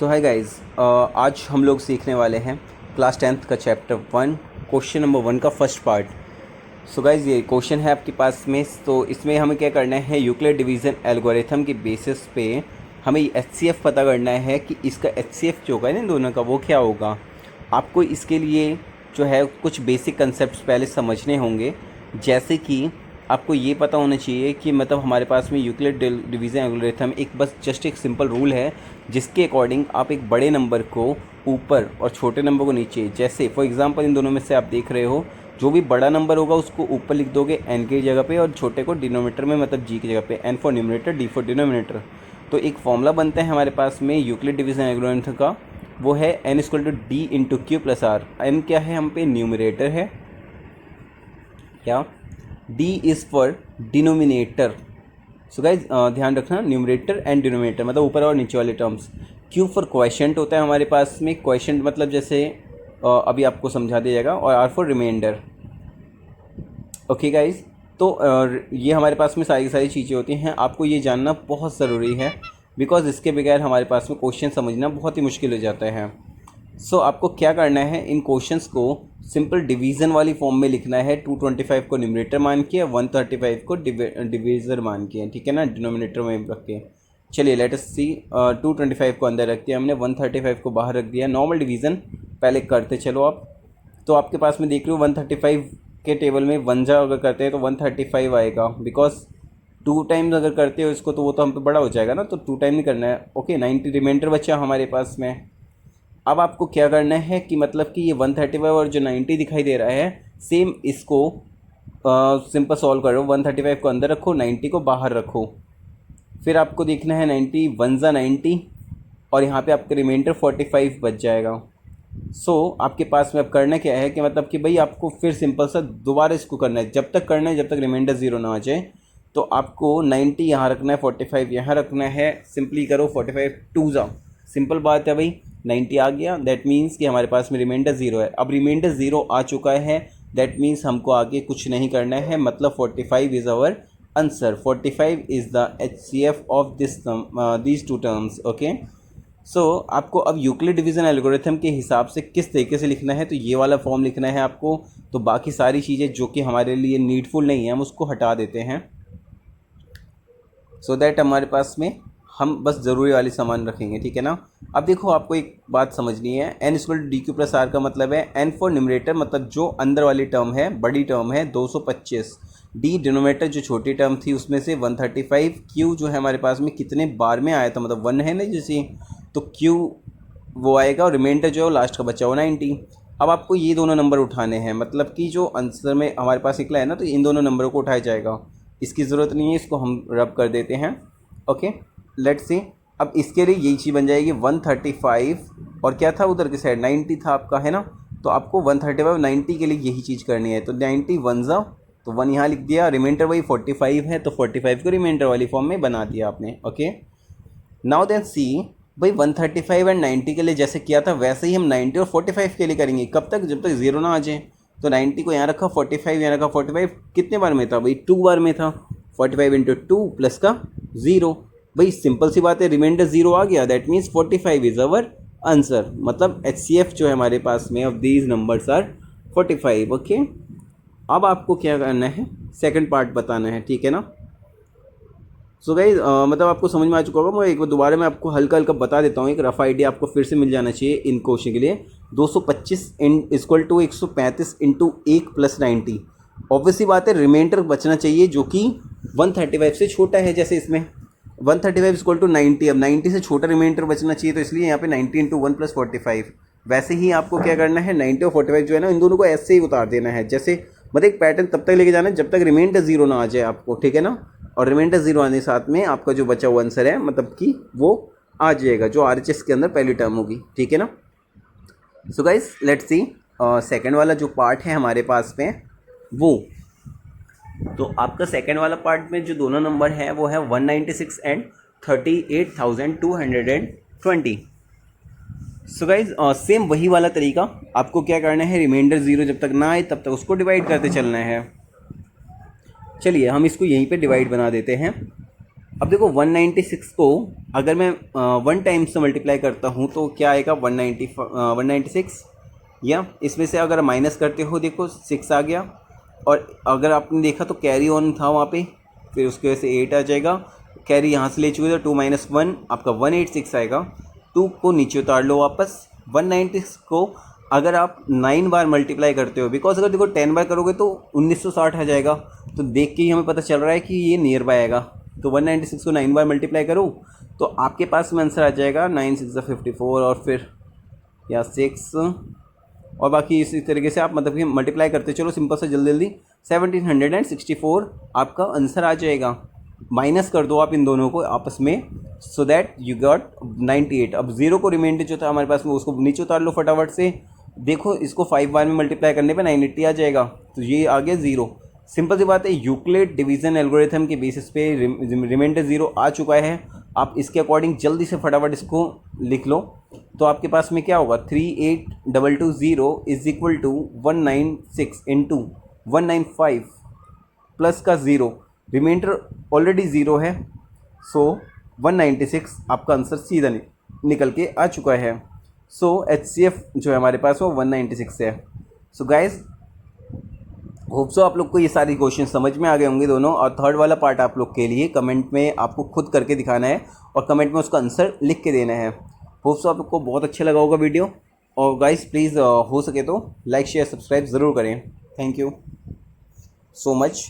सो hi guys, आज हम लोग सीखने वाले हैं क्लास 10th का चैप्टर 1 क्वेश्चन नंबर 1 का फर्स्ट पार्ट। सो गाइस, ये क्वेश्चन है आपके पास में। तो इसमें हमें क्या करना है, यूक्लिड डिवीज़न एल्गोरिथम के बेसिस पे हमें एचसीएफ पता करना है कि इसका एचसीएफ जो होगा ना इन दोनों का वो क्या होगा। आपको इसके लिए जो है कुछ बेसिक कंसेप्ट पहले समझने होंगे, जैसे कि आपको ये पता होना चाहिए कि मतलब हमारे पास में यूक्लिड डिवीज़न एल्गोरिथम एक बस जस्ट एक सिंपल रूल है जिसके अकॉर्डिंग आप एक बड़े नंबर को ऊपर और छोटे नंबर को नीचे, जैसे फॉर एग्जांपल इन दोनों में से आप देख रहे हो, जो भी बड़ा नंबर होगा उसको ऊपर लिख दोगे एन की जगह पे और छोटे को डिनोमिनेटर में मतलब जी की जगह पे, N for numerator, D for denominator. तो एक फॉर्मूला बनता है हमारे पास में यूक्लिड डिवीज़न एल्गोरिथम का, वो है N equal to D into Q plus R. N क्या है, हम पे न्यूमरेटर है, क्या D is for denominator. So guys ध्यान रखना, न्यूमरेटर एंड डिनोमिनेटर मतलब ऊपर और नीचे वाले टर्म्स। Q फॉर क्वेश्चंट होता है हमारे पास में, क्वेश्चंट मतलब जैसे अभी आपको समझा दिया जाएगा, और R for remainder. Okay guys, तो ये हमारे पास में सारी चीज़ें होती हैं। आपको ये जानना बहुत ज़रूरी है, बिकॉज इसके बगैर हमारे पास में क्वेश्चन समझना बहुत ही मुश्किल हो जाता है। सो आपको क्या करना है, इन क्वेश्चंस को सिंपल डिवीज़न वाली फॉर्म में लिखना है। 225 को न्यूमरेटर मान के, 135 को डिवीज़र मान के, ठीक है ना, डिनोमिनेटर में रख के। चलिए लेट अस सी, 225 को अंदर रख दिया हमने, 135 को बाहर रख दिया। नॉर्मल डिवीज़न पहले करते चलो आप। तो आपके पास में देख रहे हो 135 के टेबल में 1 जा अगर करते हैं तो 135 आएगा, बिकॉज 2 टाइम्स अगर करते हो इसको तो वो तो हम पे बड़ा हो जाएगा ना, तो 2 टाइम नहीं करना है। ओके, 90 रिमाइंडर बचा हमारे पास में। अब आपको क्या करना है कि मतलब कि ये 135 और जो 90 दिखाई दे रहा है, सेम इसको सिंपल सॉल्व करो। 135 को अंदर रखो, 90 को बाहर रखो। फिर आपको देखना है 90 1 जा 90 और यहाँ पे आपका रिमाइंडर 45 बच जाएगा। सो आपके पास में अब करना क्या है कि मतलब कि भाई आपको फिर सिंपल सा दोबारा इसको करना है, जब तक करना है जब तक रिमाइंडर 0 ना आ जाए। तो आपको 90 यहाँ रखना है, 45 यहाँ रखना है। सिंपली करो, 45 2 जा, सिंपल बात है भाई, 90 आ गया। दैट मीन्स कि हमारे पास में रिमाइंडर 0 है। अब रिमाइंडर 0 आ चुका है, दैट मीन्स हमको आगे कुछ नहीं करना है, मतलब 45 is our answer. 45 is the HCF of these two terms. Okay, so आपको अब यूक्लिड डिवीज़न एल्गोरिथम के हिसाब से किस तरीके से लिखना है, तो ये वाला फॉर्म लिखना है आपको। तो बाकी सारी चीज़ें जो कि हमारे लिए नीडफुल नहीं है हम उसको हटा देते हैं, सो दैट हमारे पास में हम बस ज़रूरी वाली सामान रखेंगे, ठीक है ना। अब देखो, आपको एक बात समझनी है, N equal to D Q plus R का मतलब है एन फॉर न्यूमरेटर मतलब जो अंदर वाली टर्म है, बड़ी टर्म है 225, डी डिनोमिनेटर जो छोटी टर्म थी उसमें से 135, क्यू जो है हमारे पास में कितने बार में आया था मतलब 1 है ना जैसे, तो क्यू वो आएगा और रिमाइंडर जो है लास्ट का बचा हो 90। अब आपको ये दोनों नंबर उठाने हैं, मतलब कि जो आंसर में हमारे पास निकला है ना, तो इन दोनों नंबरों को उठाया जाएगा। इसकी ज़रूरत नहीं है, इसको हम रब कर देते हैं। Okay, let's see. अब इसके लिए यही चीज़ बन जाएगी 135 और क्या था उधर की साइड 90 था आपका, है ना। तो आपको 135 90 के लिए यही चीज़ करनी है। तो 90 1 जा, तो 1 यहाँ लिख दिया, रिमाइंडर वही 45 है तो 45 को रिमाइंडर वाली फॉर्म में बना दिया आपने। ओके, नाउ देन सी भाई 135 एंड 90 के लिए जैसे किया था वैसे ही हम 90 और 45 के लिए करेंगे। कब तक, जब तक 0 ना आ जाए। तो 90 को यहाँ रखा, 45 यहाँ रखा। 45 कितने बार में था भाई, 2 बार में था। 45 इंटू 2 प्लस का 0, भाई सिंपल सी बात है, रिमाइंडर 0 आ गया, that means 45 is our answer. मतलब एचसीएफ जो है हमारे पास में of these numbers are 45। Okay, अब आपको क्या करना है, सेकंड पार्ट बताना है, ठीक है ना। सो गाइज मतलब आपको समझ में आ चुका होगा। मैं एक बार दोबारा मैं आपको हल्का हल्का बता देता हूँ, एक रफ़ आइडिया आपको फिर से मिल जाना चाहिए इन क्वेश्चन के लिए। 225 equal to 135 into 1 plus 90। Obviously बात है, रिमाइंडर बचना चाहिए जो कि 135 से छोटा है। जैसे इसमें 135 इक्वल टू 90, अब 90 से छोटा रिमाइंडर बचना चाहिए, तो इसलिए यहाँ पे 90 इंटू 1 प्लस 45। वैसे ही आपको क्या करना है, 90 और 45 जो है ना, इन दोनों को ऐसे ही उतार देना है। जैसे मतलब एक पैटर्न तब तक लेके जाना है जब तक रिमाइंडर 0 ना आ जाए आपको, ठीक है ना। और रिमाइंडर 0 आने के साथ में आपका जो बचा हुआ आंसर है मतलब कि वो आ जाएगा, जो आरएचएस के अंदर पहली टर्म होगी, ठीक है ना। So guys let's see, second वाला जो पार्ट है हमारे पास में वो, तो आपका सेकंड वाला पार्ट में जो दोनों नंबर है वो है 196 एंड 38,220। सो गाइज सेम वही वाला तरीका, आपको क्या करना है, रिमाइंडर 0 जब तक ना आए तब तक उसको डिवाइड करते चलना है। चलिए हम इसको यहीं पे डिवाइड बना देते हैं। अब देखो 196 को अगर मैं 1 टाइम से मल्टीप्लाई करता हूँ तो क्या आएगा 196, या इसमें से अगर माइनस करते हो देखो 6 आ गया, और अगर आपने देखा तो कैरी ऑन था वहाँ पे, फिर उसकी वजह से 8 आ जाएगा, कैरी यहाँ से ले चुके तो 2 - 1 आपका 186 आएगा। 2 को नीचे उतार लो वापस। 196 को अगर आप 9 बार मल्टीप्लाई करते हो, बिकॉज अगर देखो 10 बार करोगे तो 1960 आ जाएगा, तो देख के ही हमें पता चल रहा है कि ये नियर बाय आएगा। तो 196 को 9 बार मल्टीप्लाई करो तो आपके पास में आंसर आ जाएगा 9 6 54, और फिर या 6, और बाकी इसी तरीके से आप मतलब कि मल्टीप्लाई करते चलो सिंपल से जल्दी जल्दी। 1764 आपका आंसर आ जाएगा। माइनस कर दो आप इन दोनों को आपस में, सो दैट यू गॉट 98। अब जीरो को रिमाइंडर जो था हमारे पास में उसको नीचे उतार लो फटाफट से। देखो इसको 5 बार में मल्टीप्लाई करने पे 980 आ जाएगा, तो ये आ गया ज़ीरो। सिंपल सी बात है, यूक्लिड डिवीज़न एल्गोरिथम के बेसिस पे रिमाइंडर ज़ीरो आ चुका है। आप इसके अकॉर्डिंग जल्दी से फटाफट इसको लिख लो। तो आपके पास में क्या होगा, 38220 is equal to 196 into 195 plus का ज़ीरो, रिमाइंडर ऑलरेडी ज़ीरो है, सो 196 आपका आंसर सीधा निकल के आ चुका है। सो HCF जो है हमारे पास वो 196 है। सो गाइज होप सो आप लोग को ये सारी क्वेश्चन समझ में आ गए होंगे दोनों। और थर्ड वाला पार्ट आप लोग के लिए कमेंट में आपको खुद करके दिखाना है और कमेंट में उसका आंसर लिख के देना है। होप सो आप लोग को बहुत अच्छा लगा होगा वीडियो। और गाइस प्लीज़ हो सके तो लाइक शेयर सब्सक्राइब ज़रूर करें। Thank you so much.